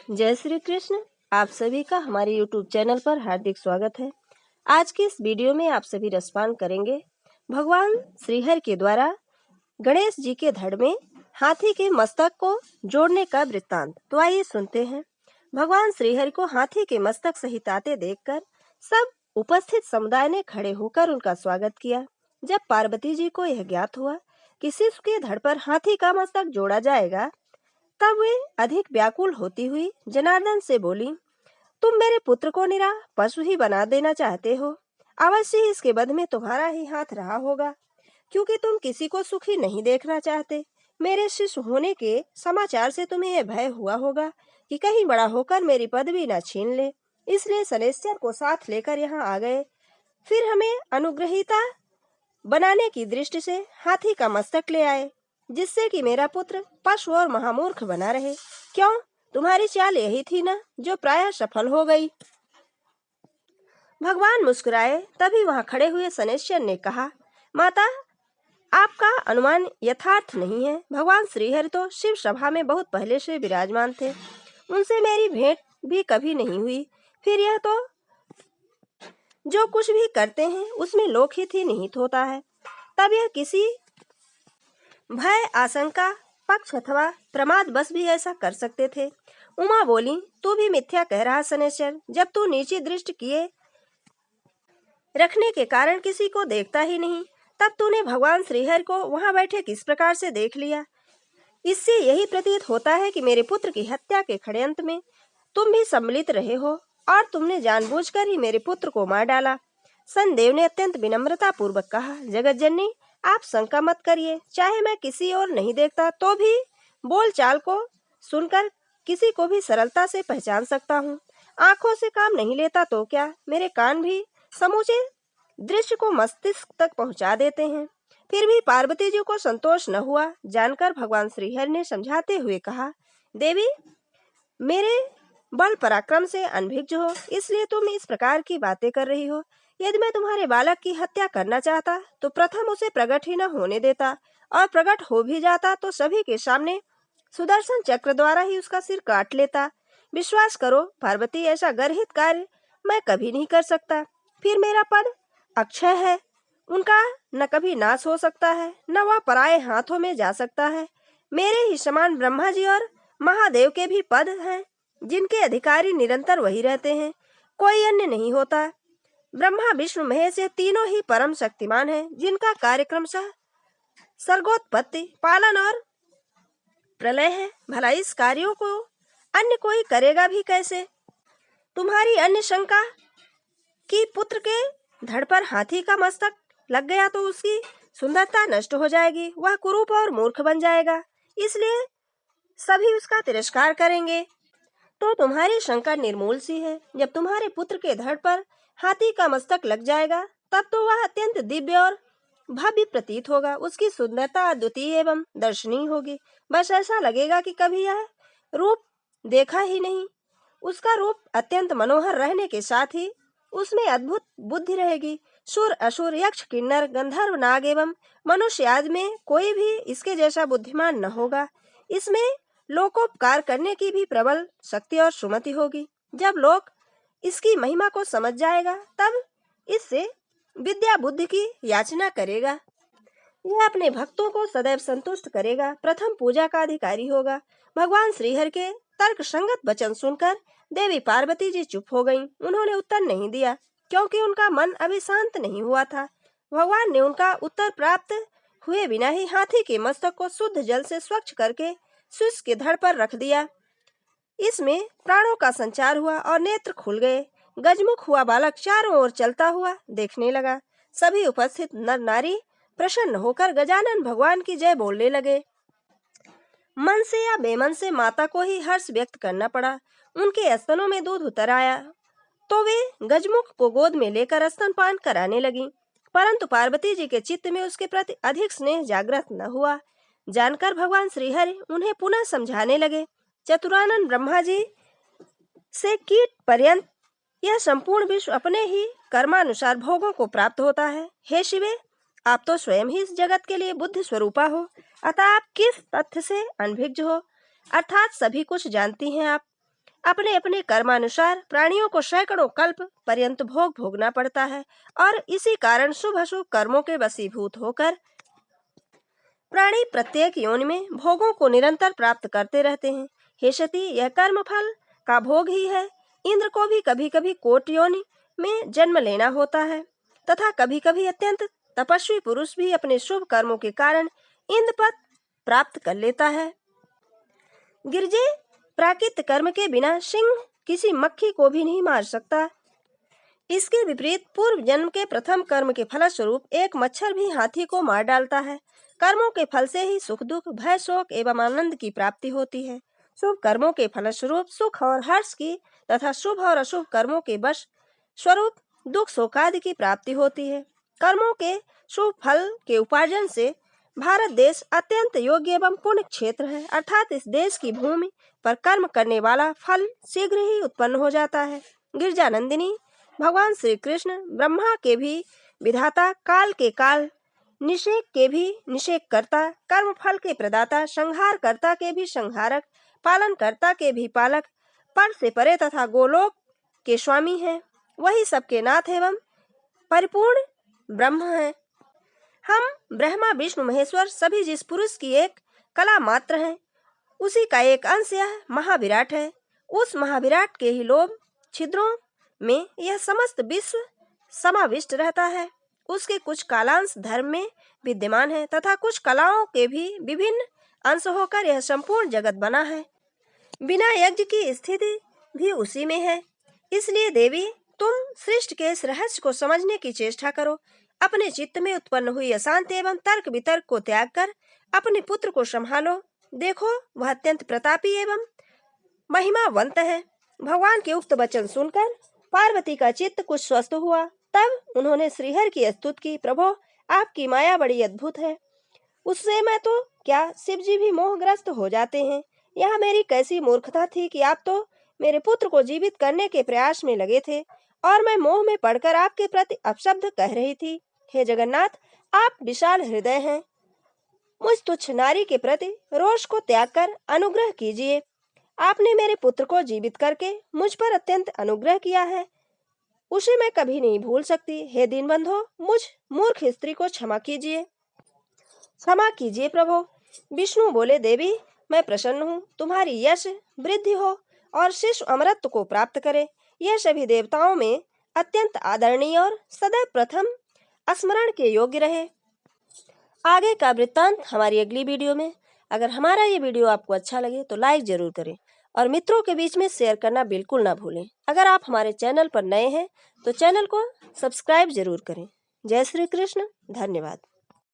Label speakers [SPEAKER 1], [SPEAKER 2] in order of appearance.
[SPEAKER 1] जय श्री कृष्ण। आप सभी का हमारे YouTube चैनल पर हार्दिक स्वागत है। आज की इस वीडियो में आप सभी रसपान करेंगे भगवान श्रीहरि के द्वारा गणेश जी के धड़ में हाथी के मस्तक को जोड़ने का वृत्तांत। तो आइए सुनते हैं। भगवान श्रीहरि को हाथी के मस्तक सहित आते देखकर सब उपस्थित समुदाय ने खड़े होकर उनका स्वागत किया। जब पार्वती जी को यह ज्ञात हुआ कि शिव के धड़ पर हाथी का मस्तक जोड़ा जाएगा, तब वे अधिक व्याकुल होती हुई जनार्दन से बोली, तुम मेरे पुत्र को निरा पशु ही बना देना चाहते हो। अवश्य ही इसके बध में तुम्हारा ही हाथ रहा होगा, क्योंकि तुम किसी को सुखी नहीं देखना चाहते। मेरे शिष्य होने के समाचार से तुम्हें यह भय हुआ होगा कि कहीं बड़ा होकर मेरी पदवी न छीन ले, इसलिए शनैश्चर को साथ लेकर यहाँ आ गए। फिर हमें अनुग्रहीता बनाने की दृष्टि से हाथी का मस्तक ले आए, जिससे कि मेरा पुत्र पशु और महामूर्ख बना रहे। क्यों, तुम्हारी चाल यही थी ना, जो प्रायः सफल हो गई। भगवान मुस्कुराए। तभी वहां खड़े हुए शनैश्चर ने कहा, माता, आपका अनुमान यथार्थ नहीं है। भगवान श्रीहरि तो शिव सभा में बहुत पहले से विराजमान थे, उनसे मेरी भेंट भी कभी नहीं हुई। फिर यह तो जो कुछ भी करते हैं उसमें लोकहित ही निहित होता है। तब यह किसी भय, आशंका, पक्ष अथवा प्रमाद बस भी ऐसा कर सकते थे। उमा बोली, तू भी मिथ्या कह रहा शनैश्चर। जब तू नीची दृष्टि किए रखने के कारण किसी को देखता ही नहीं, तब तूने भगवान श्रीहरि को वहां बैठे किस प्रकार से देख लिया। इससे यही प्रतीत होता है कि मेरे पुत्र की हत्या के षड्यंत्र में तुम भी सम्मिलित रहे हो और तुमने जानबूझकर ही मेरे पुत्र को मार डाला। सनदेव ने अत्यंत विनम्रता पूर्वक कहा, जगत जननी, आप शंका मत करिए। चाहे मैं किसी और नहीं देखता तो भी बोल चाल को सुनकर किसी को भी सरलता से पहचान सकता हूँ। आंखों से काम नहीं लेता तो क्या, मेरे कान भी समूचे दृश्य को मस्तिष्क तक पहुंचा देते हैं। फिर भी पार्वती जी को संतोष न हुआ। जानकर भगवान श्रीहरि ने समझाते हुए कहा, देवी, मेरे बल पराक्रम से अनभिज्ञ हो, इसलिए तुम इस प्रकार की बातें कर रही हो। यदि मैं तुम्हारे बालक की हत्या करना चाहता तो प्रथम उसे प्रकट ही न होने देता, और प्रकट हो भी जाता तो सभी के सामने सुदर्शन चक्र द्वारा ही उसका सिर काट लेता। विश्वास करो पार्वती, ऐसा गर्हित कार्य मैं कभी नहीं कर सकता। फिर मेरा पद अक्षय है, उनका न कभी नाश हो सकता है, न वह पराये हाथों में जा सकता है। मेरे ही समान ब्रह्मा जी और महादेव के भी पद हैं, जिनके अधिकारी निरंतर वही रहते हैं, कोई अन्य नहीं होता। ब्रह्मा, विष्णु, महेश ये तीनों ही परम शक्तिमान हैं, जिनका कार्यक्रम सर्गोत्पत्ति, पालन और प्रलय है। भला इस कार्यों को अन्य कोई करेगा भी कैसे। तुम्हारी अन्य शंका कि पुत्र के धड़ पर हाथी का मस्तक लग गया तो उसकी सुंदरता नष्ट हो जाएगी, वह कुरूप और मूर्ख बन जाएगा, इसलिए सभी उसका तिरस्कार करेंगे। तो तुम्हारी शंका निर्मूल सी है। जब तुम्हारे पुत्र के धड़ पर हाथी का मस्तक लग जाएगा, तब तो वह अत्यंत दिव्य और भव्य प्रतीत होगा। उसकी सुंदरता अद्वितीय एवं दर्शनीय होगी। बस ऐसा लगेगा कि कभी यह रूप देखा ही नहीं। उसका रूप अत्यंत मनोहर रहने के साथ ही उसमें अद्भुत बुद्धि रहेगी। सुर, असुर, यक्ष, किन्नर, गंधर्व, नाग एवं मनुष्य आदि में कोई भी इसके जैसा बुद्धिमान न होगा। इसमें लोकोपकार करने की भी प्रबल शक्ति और सुमति होगी। जब लोग इसकी महिमा को समझ जाएगा, तब इससे विद्या बुद्धि की याचना करेगा। यह अपने भक्तों को सदैव संतुष्ट करेगा, प्रथम पूजा का अधिकारी होगा। भगवान श्रीहरि के तर्क संगत वचन सुनकर देवी पार्वती जी चुप हो गईं। उन्होंने उत्तर नहीं दिया, क्योंकि उनका मन अभी शांत नहीं हुआ था। भगवान ने उनका उत्तर प्राप्त हुए बिना ही हाथी के मस्तक को शुद्ध जल से स्वच्छ करके शिष्य के धड़ पर रख दिया। इसमें प्राणों का संचार हुआ और नेत्र खुल गए। गजमुख हुआ बालक चारों ओर चलता हुआ देखने लगा। सभी उपस्थित नर नारी प्रसन्न होकर गजानन भगवान की जय बोलने लगे। मन से या बेमन से माता को ही हर्ष व्यक्त करना पड़ा। उनके स्तनों में दूध उतर आया तो वे गजमुख को गोद में लेकर स्तनपान कराने लगी, परंतु पार्वती जी के चित्त में उसके प्रति अधिक स्नेह जागृत न हुआ। जानकर भगवान श्रीहरि उन्हें पुनः समझाने लगे, चतुरानन ब्रह्मा जी से कीट पर्यंत यह संपूर्ण विश्व अपने ही कर्मानुसार भोगों को प्राप्त होता है। हे शिवे, आप तो स्वयं ही इस जगत के लिए बुद्धि स्वरूपा हो, अतः आप किस तथ्य से अनभिज्ञ हो, अर्थात सभी कुछ जानती हैं आप। अपने अपने कर्मानुसार प्राणियों को सैकड़ों कल्प पर्यंत भोग भोगना पड़ता है और इसी कारण शुभ अशुभ कर्मों के वशीभूत होकर प्राणी प्रत्येक योनि में भोगों को निरंतर प्राप्त करते रहते हैं। हे सती, यह कर्म फल का भोग ही है। इंद्र को भी कभी कभी कोट योनि में जन्म लेना होता है तथा कभी कभी अत्यंत तपस्वी पुरुष भी अपने शुभ कर्मों के कारण इंद्र पद प्राप्त कर लेता है। गिरजे प्राकृत कर्म के बिना सिंह किसी मक्खी को भी नहीं मार सकता। इसके विपरीत पूर्व जन्म के प्रथम कर्म के फलस्वरूप एक मच्छर भी हाथी को मार डालता है। कर्मों के फल से ही सुख दुख भय शोक एवं आनंद की प्राप्ति होती है। शुभ कर्मों के फलस्वरूप सुख और हर्ष की तथा शुभ और अशुभ कर्मों के वश स्वरूप दुख शोकादि की प्राप्ति होती है। कर्मों के शुभ फल के उपार्जन से भारत देश अत्यंत योग्य एवं पुण्य क्षेत्र है, अर्थात इस देश की भूमि पर कर्म करने वाला फल शीघ्र ही उत्पन्न हो जाता है। गिरजा नंदिनी, भगवान श्री कृष्ण ब्रह्मा के भी विधाता, काल के काल, निषेक के भी निषेक करता, कर्म फल के प्रदाता, संहार कर्ता के भी संहारक, पालन कर्ता के भी पालक, पर से परे तथा गोलोक के स्वामी हैं। वही सबके नाथ एवं परिपूर्ण ब्रह्म हैं। हम ब्रह्मा विष्णु महेश्वर सभी जिस पुरुष की एक कला मात्र हैं, उसी का एक अंश यह महाविराट है। उस महाविराट के ही लोभ छिद्रों में यह समस्त विश्व समाविष्ट रहता है। उसके कुछ कालांश धर्म में विद्यमान है तथा कुछ कलाओं के भी विभिन्न अंश होकर यह संपूर्ण जगत बना है। बिना यज्ञ की स्थिति भी उसी में है। इसलिए देवी, तुम सृष्टि के इस रहस्य को समझने की चेष्टा करो। अपने चित्त में उत्पन्न हुई अशांति एवं तर्क वितर्क को त्याग कर अपने पुत्र को संभालो। देखो, वह अत्यंत प्रतापी एवं महिमावंत है। भगवान के उक्त वचन सुनकर पार्वती का चित्त कुछ स्वस्थ हुआ। तब उन्होंने श्रीहरि की स्तुति की। प्रभो, आपकी माया बड़ी अद्भुत है। उससे मैं तो क्या, शिव जी भी मोहग्रस्त हो जाते हैं। यह मेरी कैसी मूर्खता थी कि आप तो मेरे पुत्र को जीवित करने के प्रयास में लगे थे और मैं मोह में पड़कर आपके प्रति अपशब्द कह रही थी। हे जगन्नाथ, आप विशाल हृदय हैं। मुझ तुच्छ नारी के प्रति रोष को त्याग कर अनुग्रह कीजिए। आपने मेरे पुत्र को जीवित करके मुझ पर अत्यंत अनुग्रह किया है, उसे मैं कभी नहीं भूल सकती। हे दीनबंधो, मुझ मूर्ख स्त्री को क्षमा कीजिए, क्षमा कीजिए प्रभो। विष्णु बोले, देवी, मैं प्रसन्न हूँ। तुम्हारी यश वृद्धि हो और शिशु अमरत्व को प्राप्त करे। यह सभी देवताओं में अत्यंत आदरणीय और सदैव प्रथम स्मरण के योग्य रहे। आगे का वृत्तांत हमारी अगली वीडियो में। अगर हमारा ये वीडियो आपको अच्छा लगे तो लाइक जरूर करें और मित्रों के बीच में शेयर करना बिल्कुल ना भूलें। अगर आप हमारे चैनल पर नए हैं तो चैनल को सब्सक्राइब जरूर करें। जय श्री कृष्ण। धन्यवाद।